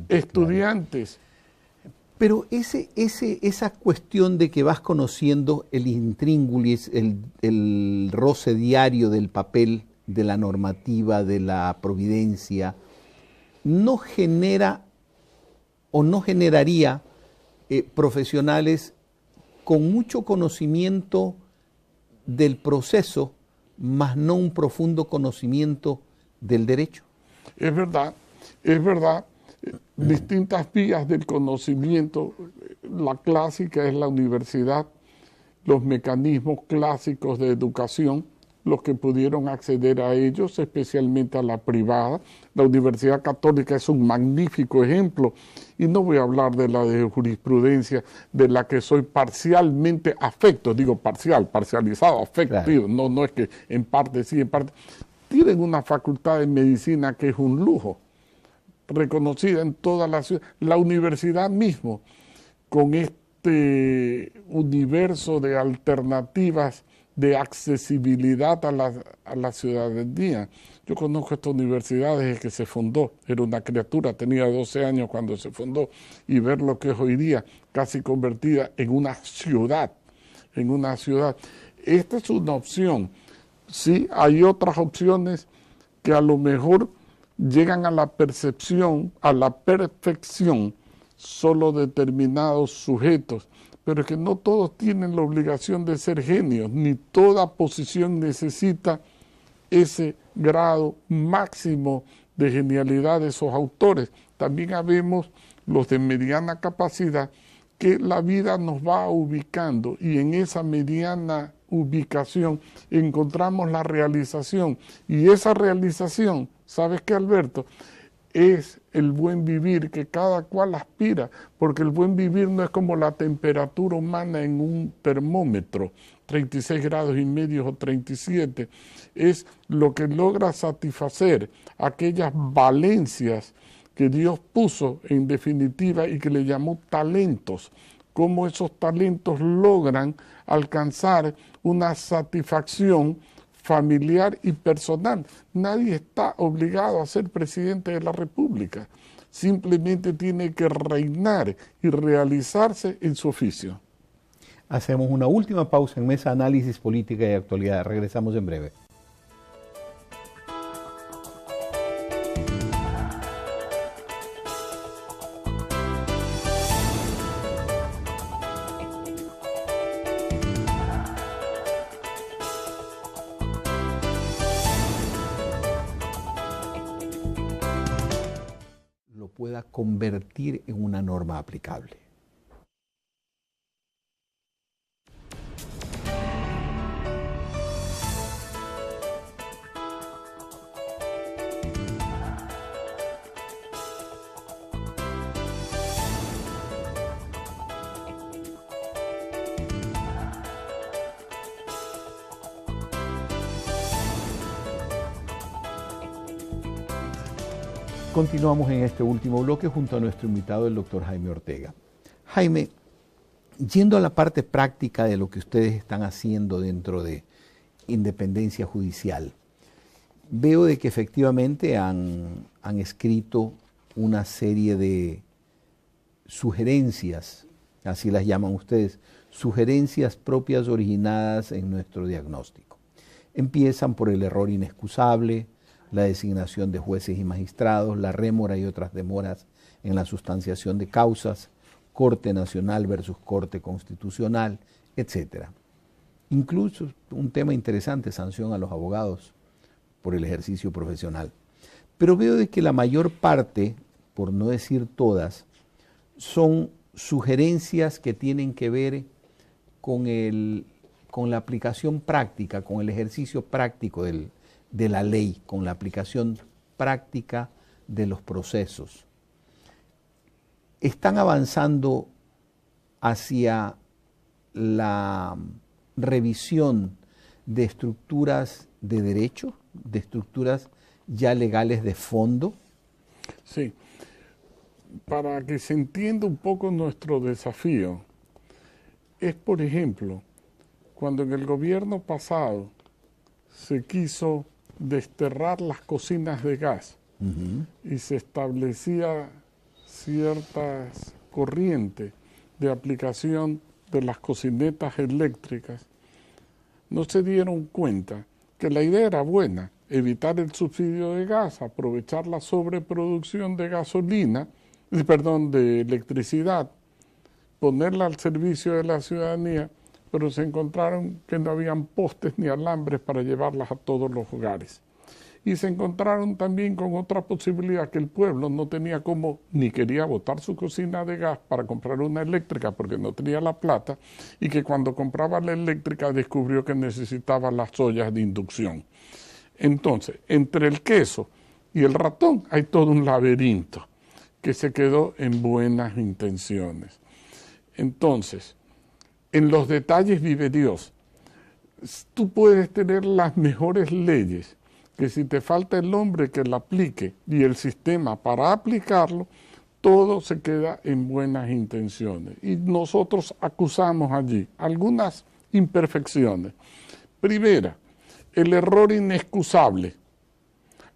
estudiantes. Claro. Pero esa cuestión de que vas conociendo el intríngulis, el roce diario del papel, de la normativa, de la providencia, no genera o no generaría profesionales con mucho conocimiento del proceso, más no un profundo conocimiento del derecho. Es verdad, distintas vías del conocimiento. La clásica es la universidad, los mecanismos clásicos de educación, los que pudieron acceder a ellos, especialmente a la privada. La Universidad Católica es un magnífico ejemplo, y no voy a hablar de la de jurisprudencia, de la que soy parcialmente afecto, digo parcializado, afectivo, claro. No es que en parte sí, en parte... Tienen una facultad de medicina que es un lujo, reconocida en toda la ciudad. La universidad mismo, con este universo de alternativas de accesibilidad a la ciudadanía. Yo conozco esta universidad desde que se fundó, era una criatura, tenía 12 años cuando se fundó, y ver lo que es hoy día, casi convertida en una ciudad, Esta es una opción. Sí, hay otras opciones que a lo mejor llegan a la percepción, a la perfección, solo determinados sujetos, pero es que no todos tienen la obligación de ser genios, ni toda posición necesita ese grado máximo de genialidad de esos autores. También habemos los de mediana capacidad, que la vida nos va ubicando, y en esa mediana ubicación encontramos la realización, y esa realización, ¿sabes qué, Alberto? Es el buen vivir que cada cual aspira, porque el buen vivir no es como la temperatura humana en un termómetro, 36 grados y medio o 37, es lo que logra satisfacer aquellas valencias que Dios puso en definitiva y que le llamó talentos, cómo esos talentos logran alcanzar una satisfacción familiar y personal. Nadie está obligado a ser presidente de la República, simplemente tiene que reinar y realizarse en su oficio. Hacemos una última pausa en Mesa Análisis Política y Actualidad. Regresamos en breve. Pueda convertir en una norma aplicable. Continuamos en este último bloque junto a nuestro invitado, el doctor Jaime Ortega. Jaime, yendo a la parte práctica de lo que ustedes están haciendo dentro de independencia judicial, veo de que efectivamente han escrito una serie de sugerencias, así las llaman ustedes, sugerencias propias originadas en nuestro diagnóstico. Empiezan por el error inexcusable, la designación de jueces y magistrados, la rémora y otras demoras en la sustanciación de causas, Corte Nacional versus Corte Constitucional, etc. Incluso un tema interesante, sanción a los abogados por el ejercicio profesional. Pero veo de que la mayor parte, por no decir todas, son sugerencias que tienen que ver con la aplicación práctica, con el ejercicio práctico de la ley, con la aplicación práctica de los procesos. Están avanzando hacia la revisión de estructuras de derecho, de estructuras ya legales de fondo. Sí, para que se entienda un poco nuestro desafío, es por ejemplo, cuando en el gobierno pasado se quiso desterrar las cocinas de gas y se establecía ciertas corrientes de aplicación de las cocinetas eléctricas, no se dieron cuenta que la idea era buena, evitar el subsidio de gas, aprovechar la sobreproducción de gasolina, de electricidad, ponerla al servicio de la ciudadanía, pero se encontraron que no habían postes ni alambres para llevarlas a todos los hogares. Y se encontraron también con otra posibilidad, que el pueblo no tenía cómo, ni quería botar su cocina de gas para comprar una eléctrica porque no tenía la plata, y que cuando compraba la eléctrica descubrió que necesitaba las ollas de inducción. Entonces, entre el queso y el ratón hay todo un laberinto que se quedó en buenas intenciones. Entonces, en los detalles vive Dios. Tú puedes tener las mejores leyes, que si te falta el hombre que la aplique y el sistema para aplicarlo, todo se queda en buenas intenciones. Y nosotros acusamos allí algunas imperfecciones. Primera, el error inexcusable.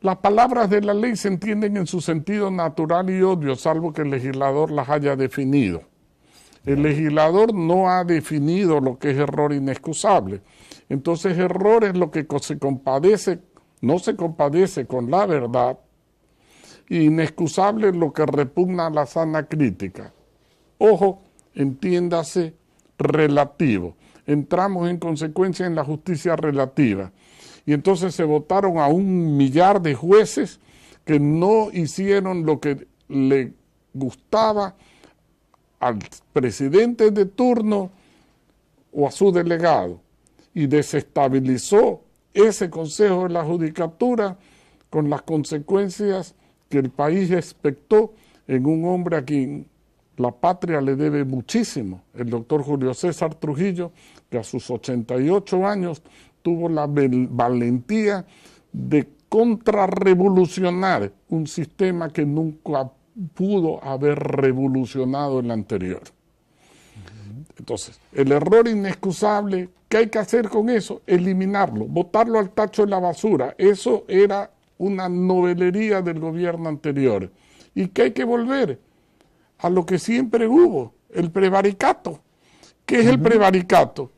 Las palabras de la ley se entienden en su sentido natural y obvio, salvo que el legislador las haya definido. El legislador no ha definido lo que es error inexcusable. Entonces, error es lo que no se compadece con la verdad, y inexcusable es lo que repugna a la sana crítica. Ojo, entiéndase relativo. Entramos en consecuencia en la justicia relativa. Y entonces se votaron a 1 millar de jueces que no hicieron lo que le gustaba al presidente de turno o a su delegado, y desestabilizó ese Consejo de la Judicatura con las consecuencias que el país expectó en un hombre a quien la patria le debe muchísimo, el doctor Julio César Trujillo, que a sus 88 años tuvo la valentía de contrarrevolucionar un sistema que nunca pudo haber revolucionado el anterior. Entonces, el error inexcusable, ¿qué hay que hacer con eso? Eliminarlo, botarlo al tacho de la basura. Eso era una novelería del gobierno anterior. ¿Y qué hay que volver? A lo que siempre hubo, el prevaricato. ¿Qué es el prevaricato?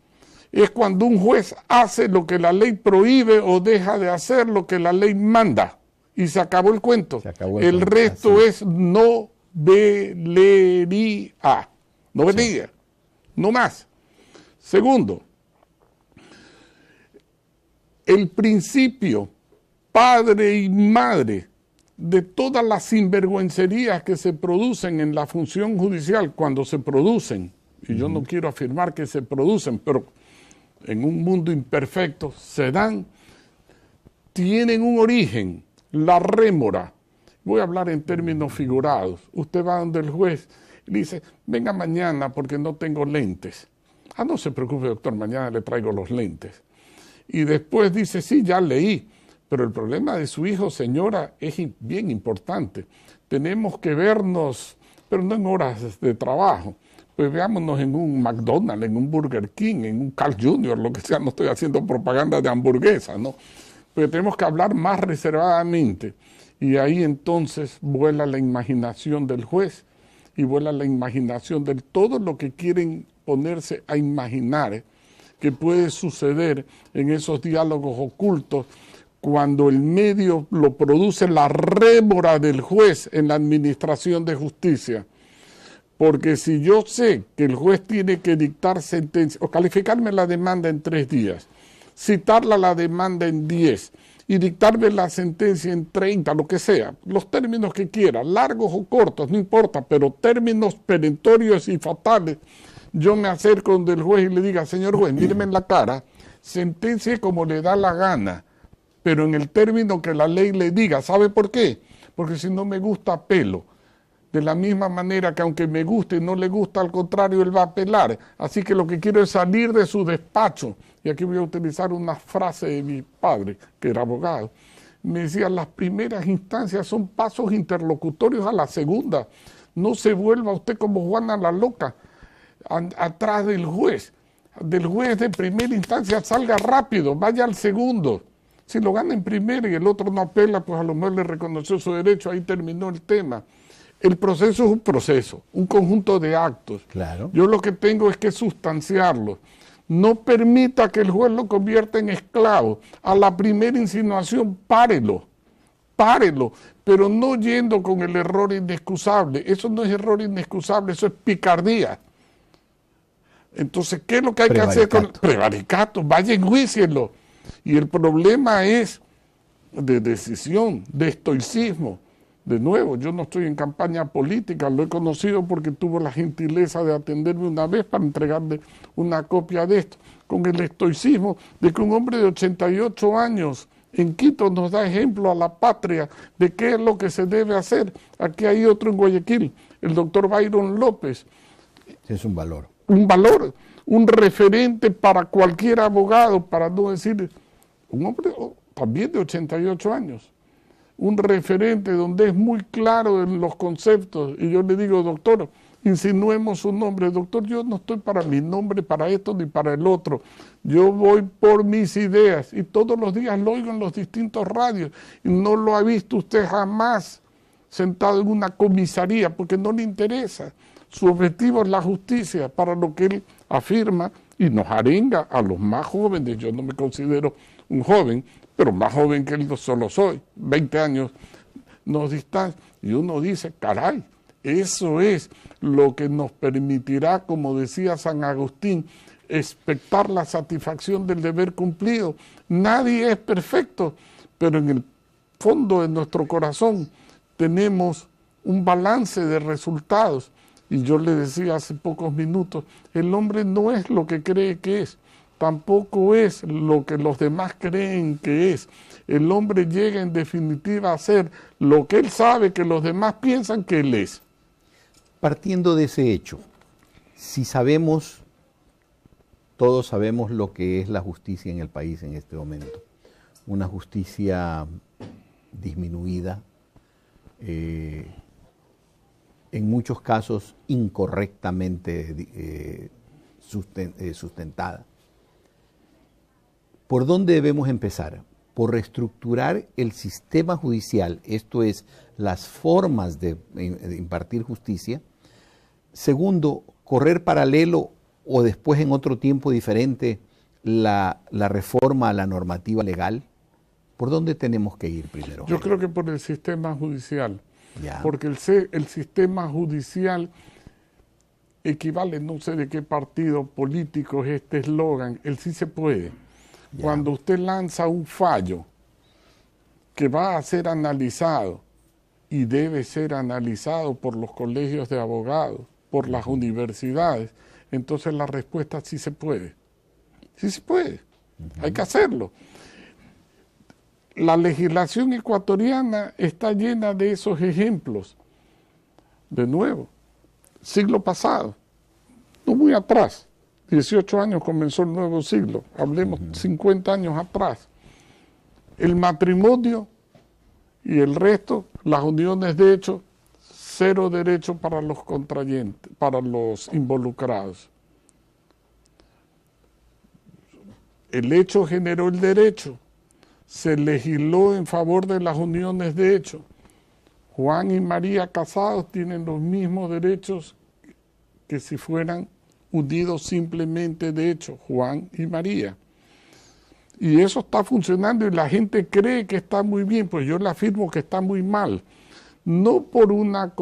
Es cuando un juez hace lo que la ley prohíbe o deja de hacer lo que la ley manda. Y se acabó el cuento. El resto es novelería. Novelía. No más. Segundo, el principio padre y madre de todas las sinvergüencerías que se producen en la función judicial cuando se producen, y yo no quiero afirmar que se producen, pero en un mundo imperfecto se dan, tienen un origen, la rémora. Voy a hablar en términos figurados. Usted va donde el juez y le dice, venga mañana porque no tengo lentes. Ah, no se preocupe, doctor, mañana le traigo los lentes. Y después dice, sí, ya leí, Pero el problema de su hijo, señora, es bien importante. Tenemos que vernos, pero no en horas de trabajo. Pues veámonos en un McDonald's, en un Burger King, en un Carl Jr., lo que sea. No estoy haciendo propaganda de hamburguesa, ¿no? Pero tenemos que hablar más reservadamente. Y ahí entonces vuela la imaginación del juez y vuela la imaginación de todo lo que quieren ponerse a imaginar que puede suceder en esos diálogos ocultos cuando el medio lo produce la rémora del juez en la administración de justicia. Porque si yo sé que el juez tiene que dictar sentencia o calificarme la demanda en 3 días, citarla la demanda en 10 y dictarme la sentencia en 30, lo que sea, los términos que quiera, largos o cortos, no importa, pero términos perentorios y fatales, yo me acerco donde el juez y le diga, señor juez, míreme en la cara, sentencie como le da la gana, pero en el término que la ley le diga. ¿Sabe por qué? Porque si no me gusta, apelo. De la misma manera que aunque me guste y no le gusta, al contrario, él va a apelar. Así que lo que quiero es salir de su despacho. Y aquí voy a utilizar una frase de mi padre, que era abogado. Me decía, las primeras instancias son pasos interlocutorios a la segunda. No se vuelva usted como Juana la loca, atrás del juez. Del juez de primera instancia salga rápido, vaya al segundo. Si lo gana en primera y el otro no apela, pues a lo mejor le reconoció su derecho, ahí terminó el tema. El proceso es un proceso, un conjunto de actos. Claro. Yo lo que tengo es que sustanciarlo. No permita que el juez lo convierta en esclavo. A la primera insinuación, párelo, pero no yendo con el error inexcusable. Eso no es error inexcusable, eso es picardía. Entonces, ¿qué es lo que hay que hacer con el prevaricato? Vaya, enjuícienlo. Y el problema es de decisión, de estoicismo. De nuevo, yo no estoy en campaña política, lo he conocido porque tuvo la gentileza de atenderme una vez para entregarle una copia de esto, con el estoicismo de que un hombre de 88 años en Quito nos da ejemplo a la patria de qué es lo que se debe hacer. Aquí hay otro en Guayaquil, el doctor Byron López. Es un valor. Un valor, un referente para cualquier abogado, para no decir, un hombre también de 88 años. Un referente donde es muy claro en los conceptos. Y yo le digo, doctor, insinuemos su nombre. Doctor, yo no estoy para mi nombre, para esto ni para el otro. Yo voy por mis ideas. Y todos los días lo oigo en los distintos radios. Y no lo ha visto usted jamás sentado en una comisaría porque no le interesa. Su objetivo es la justicia, para lo que él afirma y nos arenga a los más jóvenes. Yo no me considero un joven, pero más joven que él solo soy, 20 años nos distancia. Y uno dice, caray, eso es lo que nos permitirá, como decía San Agustín, expectar la satisfacción del deber cumplido. Nadie es perfecto, pero en el fondo de nuestro corazón tenemos un balance de resultados. Y yo le decía hace pocos minutos, el hombre no es lo que cree que es, tampoco es lo que los demás creen que es. El hombre llega en definitiva a ser lo que él sabe que los demás piensan que él es. Partiendo de ese hecho, si sabemos, todos sabemos lo que es la justicia en el país en este momento, una justicia disminuida, en muchos casos incorrectamente sustentada. ¿Por dónde debemos empezar? Por reestructurar el sistema judicial, esto es, las formas de impartir justicia. Segundo, correr paralelo o después en otro tiempo diferente la reforma a la normativa legal. ¿Por dónde tenemos que ir primero? Yo creo que por el sistema judicial. Ya. Porque el sistema judicial equivale, no sé de qué partido político es este eslogan, el sí se puede. Ya. Cuando usted lanza un fallo que va a ser analizado y debe ser analizado por los colegios de abogados, por las universidades, entonces la respuesta sí se puede. Sí se puede, hay que hacerlo. La legislación ecuatoriana está llena de esos ejemplos. De nuevo, siglo pasado, no muy atrás, 18 años comenzó el nuevo siglo, hablemos 50 años atrás. El matrimonio y el resto, las uniones de hecho, cero derecho para los contrayentes, para los involucrados. El hecho generó el derecho, se legisló en favor de las uniones de hecho. Juan y María casados tienen los mismos derechos que si fueran unidos simplemente de hecho, Juan y María. Y eso está funcionando y la gente cree que está muy bien, pues yo le afirmo que está muy mal. No por una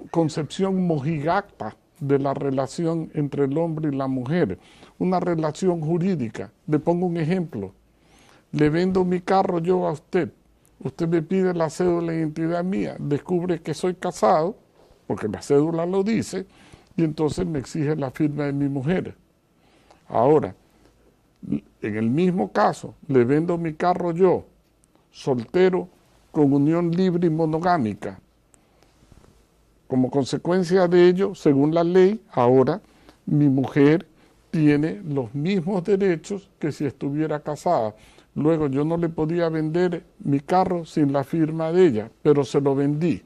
concepción mojigata de la relación entre el hombre y la mujer, una relación jurídica. Le pongo un ejemplo. Le vendo mi carro yo a usted. Usted me pide la cédula de identidad mía, descubre que soy casado, porque la cédula lo dice, y entonces me exige la firma de mi mujer. Ahora, en el mismo caso, le vendo mi carro yo, soltero, con unión libre y monogámica. Como consecuencia de ello, según la ley, ahora mi mujer tiene los mismos derechos que si estuviera casada. Luego yo no le podía vender mi carro sin la firma de ella, pero se lo vendí.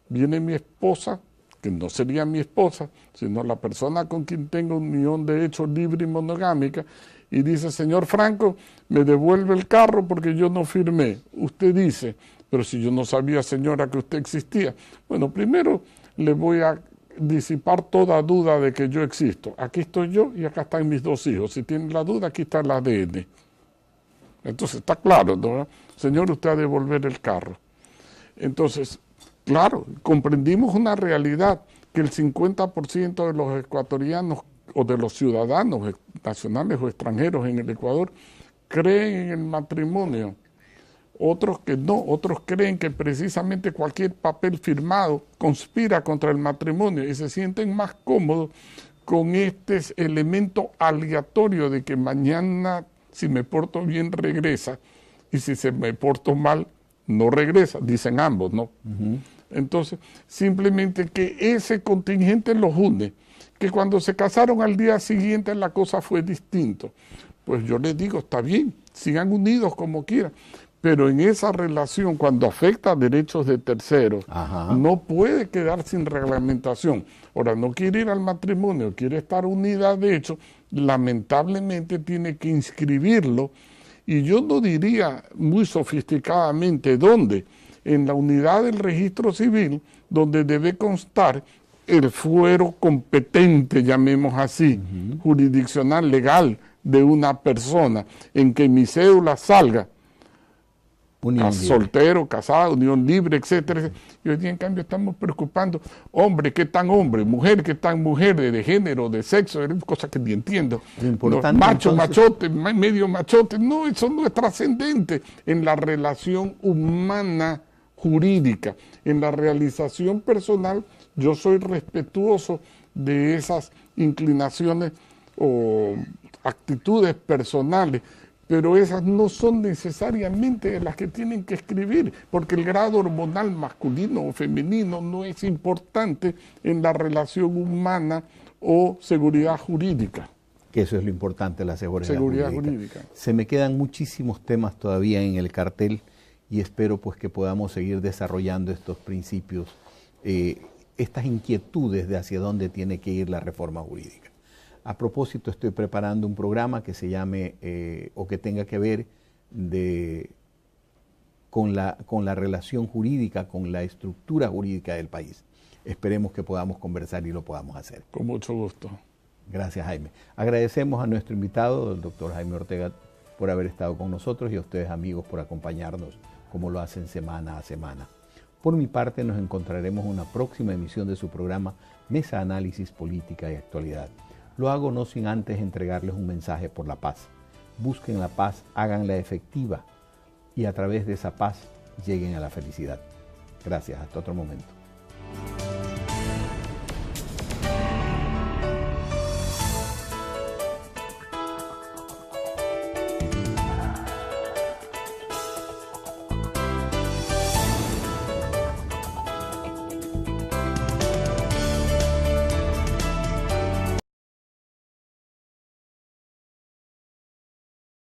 Viene mi esposa, que no sería mi esposa, sino la persona con quien tengo unión de hecho libre y monogámica, y dice, señor Franco, me devuelve el carro porque yo no firmé. Usted dice, pero si yo no sabía, señora, que usted existía. Bueno, primero le voy a disipar toda duda de que yo existo. Aquí estoy yo y acá están mis dos hijos. Si tienen la duda, aquí está el ADN. Entonces está claro, ¿no? Señor, usted ha de devolver el carro. Entonces, claro, comprendimos una realidad, que el 50% de los ecuatorianos o de los ciudadanos nacionales o extranjeros en el Ecuador creen en el matrimonio. Otros que no, otros creen que precisamente cualquier papel firmado conspira contra el matrimonio y se sienten más cómodos con este elemento aleatorio de que mañana, si me porto bien, regresa, y si se me porto mal, no regresa, dicen ambos, ¿no? Entonces, simplemente que ese contingente los une, que cuando se casaron al día siguiente la cosa fue distinto. Pues yo les digo, está bien, sigan unidos como quieran, pero en esa relación, cuando afecta a derechos de terceros, no puede quedar sin reglamentación. Ahora, no quiere ir al matrimonio, quiere estar unida, de hecho, lamentablemente tiene que inscribirlo, y yo no diría muy sofisticadamente dónde, en la unidad del registro civil, donde debe constar el fuero competente, llamemos así, jurisdiccional, legal, de una persona, en que mi cédula salga soltero, casado, unión libre, etcétera. Y hoy día, en cambio, estamos preocupando, hombre, ¿qué tan hombre? Mujer, ¿qué tan mujer? De género, de sexo, cosas que ni entiendo. Macho, entonces, machote, medio machote. No, eso no es trascendente en la relación humana jurídica. En la realización personal, yo soy respetuoso de esas inclinaciones o actitudes personales, pero esas no son necesariamente las que tienen que escribir, porque el grado hormonal masculino o femenino no es importante en la relación humana o seguridad jurídica. Que eso es lo importante, la seguridad jurídica. Se me quedan muchísimos temas todavía en el cartel y espero pues que podamos seguir desarrollando estos principios, estas inquietudes de hacia dónde tiene que ir la reforma jurídica. A propósito, estoy preparando un programa que se llame o que tenga que ver con la relación jurídica, con la estructura jurídica del país. Esperemos que podamos conversar y lo podamos hacer. Con mucho gusto. Gracias, Jaime. Agradecemos a nuestro invitado, el doctor Jaime Ortega, por haber estado con nosotros y a ustedes, amigos, por acompañarnos como lo hacen semana a semana. Por mi parte, nos encontraremos en una próxima emisión de su programa Mesa Análisis Política y Actualidad. Lo hago no sin antes entregarles un mensaje por la paz. Busquen la paz, háganla efectiva y a través de esa paz lleguen a la felicidad. Gracias, hasta otro momento.